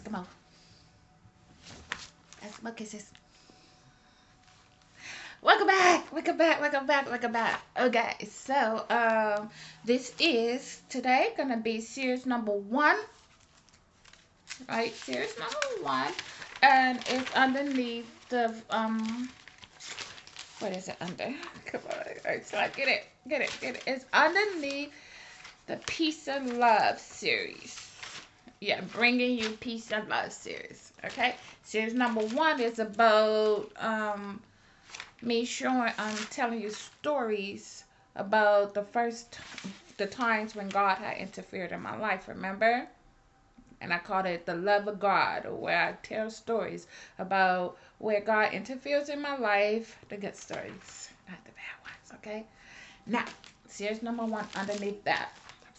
Come on. That's my kisses. Welcome back. Welcome back. Welcome back. Welcome back. Okay, so this is today gonna be series number one, right? Series number one, and it's underneath the what is it under? Come on, alright, so I get it. It's underneath the Peace and Love series. Yeah, bringing you Peace and Love series. Okay, series number one is about me showing, telling you stories about the times when God had interfered in my life. Remember? And I called it the love of God, where I tell stories about where God interferes in my life, the good stories, not the bad ones. Okay. Now, series number one underneath that.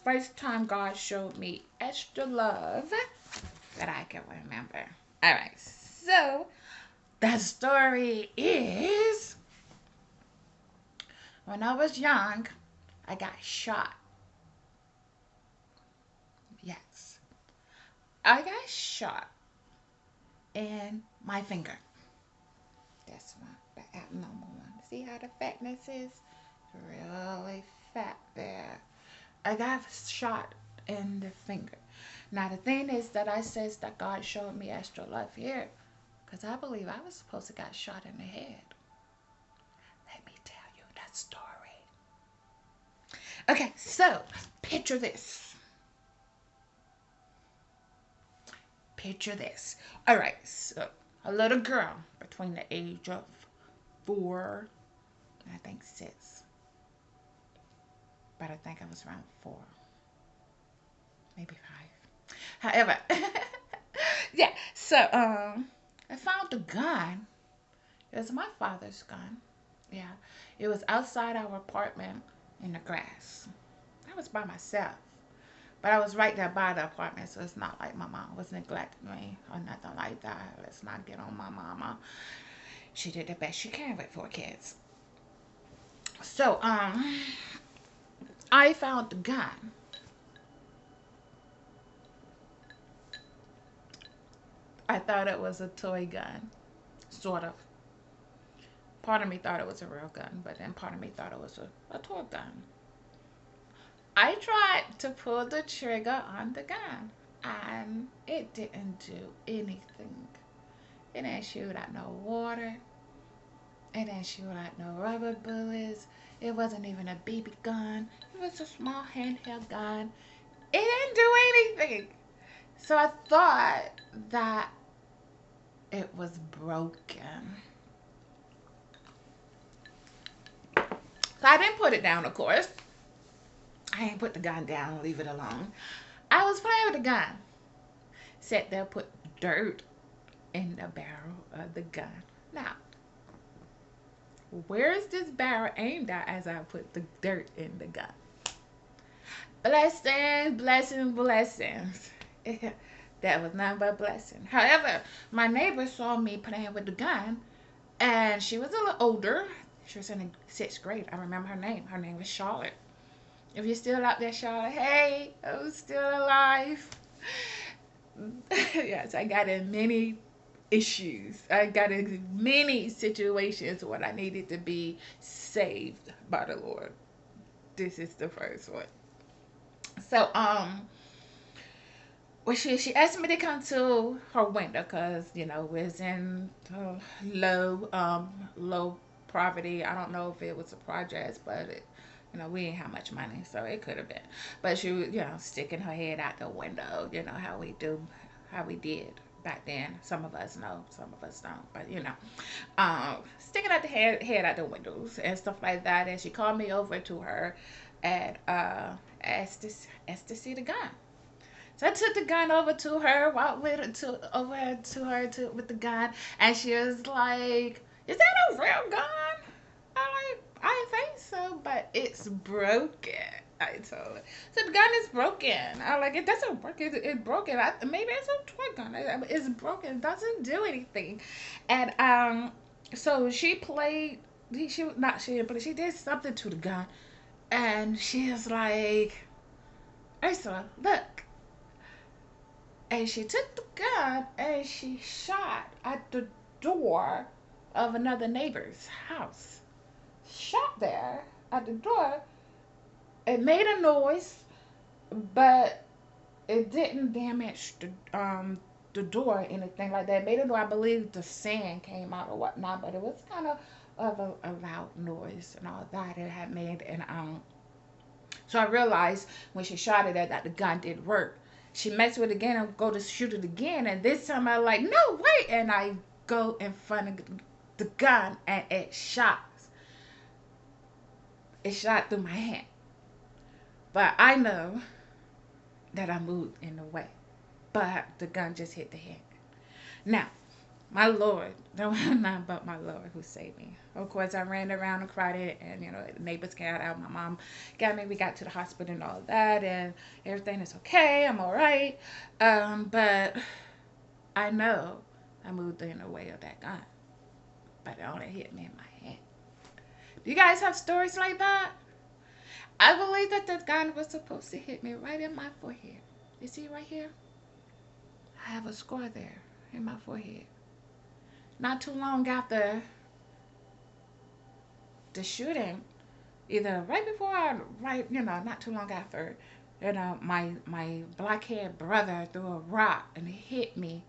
First time God showed me extra love that I can remember. All right. So the story is when I was young, I got shot. Yes. I got shot in my finger. That's one, the abnormal one. See how the fatness is? Really fat there. I got shot in the finger. Now the thing is that I says that God showed me extra love here, because I believe I was supposed to got shot in the head. Let me tell you that story. Okay, so picture this. Picture this. All right, so a little girl between the age of 4, I think 6, but I think I was around 4, maybe 5. However, yeah. So I found the gun. It was my father's gun. Yeah, it was outside our apartment in the grass. I was by myself. But I was right there by the apartment, so it's not like my mom was neglecting me or nothing like that. Let's not get on my mama. She did the best she can with 4 kids. So, I found the gun. I thought it was a toy gun, sort of. Part of me thought it was a real gun, but then part of me thought it was a toy gun. I tried to pull the trigger on the gun, and it didn't do anything. It didn't shoot out no water. It didn't shoot out no rubber bullets. It wasn't even a BB gun. It was a small handheld gun. It didn't do anything. So I thought that it was broken. So I didn't put it down, of course. I ain't put the gun down, leave it alone. I was playing with the gun. Sat there, put dirt in the barrel of the gun. Now, where is this barrel aimed at as I put the dirt in the gun? Blessings, blessings, blessings. That was nothing but blessing. However, my neighbor saw me playing with the gun, and she was a little older. She was in the 6th grade. I remember her name. Her name was Charlotte. If you're still out there, Charlotte, hey, I'm still alive. Yes, I got in many issues. I got in many situations when I needed to be saved by the Lord. This is the first one. So, well, she asked me to come to her window because we was in low poverty. I don't know if it was a project, but we didn't have much money, so it could have been. But she was sticking her head out the window. How we do, how we did back then. Some of us know, some of us don't. But sticking out the head out the windows and stuff like that. And she called me over to her and asked to see the gun. So I took the gun over to her, walked with it with the gun, and she was like, "Is that a real gun?" I'm like, "I think so, but it's broken." I told her. So the gun is broken. I'm like, "It doesn't work. It's broken. Maybe it's a toy gun. It's broken. It doesn't do anything." And so she played. She not she, but she did something to the gun, and she was like, "Ursula, look." And she took the gun and she shot at the door of another neighbor's house. Shot there at the door. It made a noise, but it didn't damage the door or anything like that. It made a noise. I believe the sand came out or whatnot, but it was kind of a loud noise and all that it had made. And so I realized when she shot it that the gun didn't work. She messed with it again and go to shoot it again, and this time I like, no, wait, and I go in front of the gun and it shot. It shot through my hand. But I know that I moved in the way. But the gun just hit the head. Now, my Lord, there was none but my Lord who saved me. Of course, I ran around and cried it, and the neighbors got out. My mom got me. We got to the hospital and all that, and everything is okay. I'm all right. But I know I moved in the way of that gun, but it only hit me in my head. Do you guys have stories like that? I believe that the gun was supposed to hit me right in my forehead. You see right here? I have a scar there in my forehead. Not too long after the shooting, either right before or not too long after, my black-haired brother threw a rock and it hit me.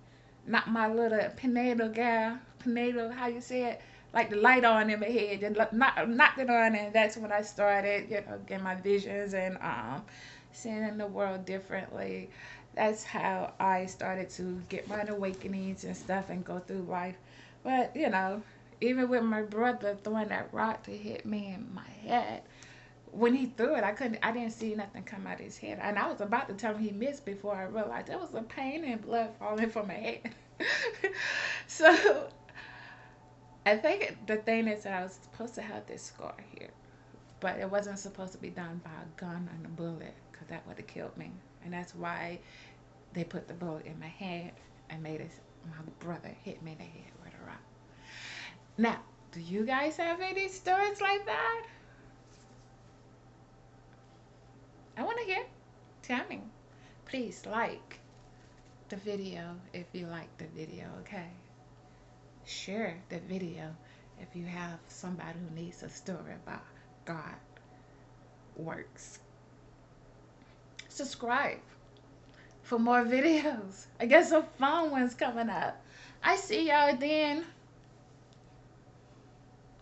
Not my little pinedo gal, pinedo, how you say it? Like the light on in my head, and knocked it on, and that's when I started, getting my visions and seeing the world differently. That's how I started to get my awakenings and stuff and go through life. But even with my brother throwing that rock to hit me in my head, when he threw it, I didn't see nothing come out of his head, and I was about to tell him he missed before I realized there was a pain and blood falling from my head. So I think the thing is that I was supposed to have this scar here, but it wasn't supposed to be done by a gun and a bullet, because that would have killed me, and that's why they put the bullet in my head and made my brother hit me in the head with a rock. Now, do you guys have any stories like that? I want to hear. Tell me. Please like the video if you like the video, okay? Share the video if you have somebody who needs a story about God works. Subscribe for more videos. I got some fun ones coming up. I see y'all then.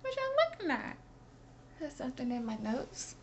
What y'all looking at? There's something in my notes.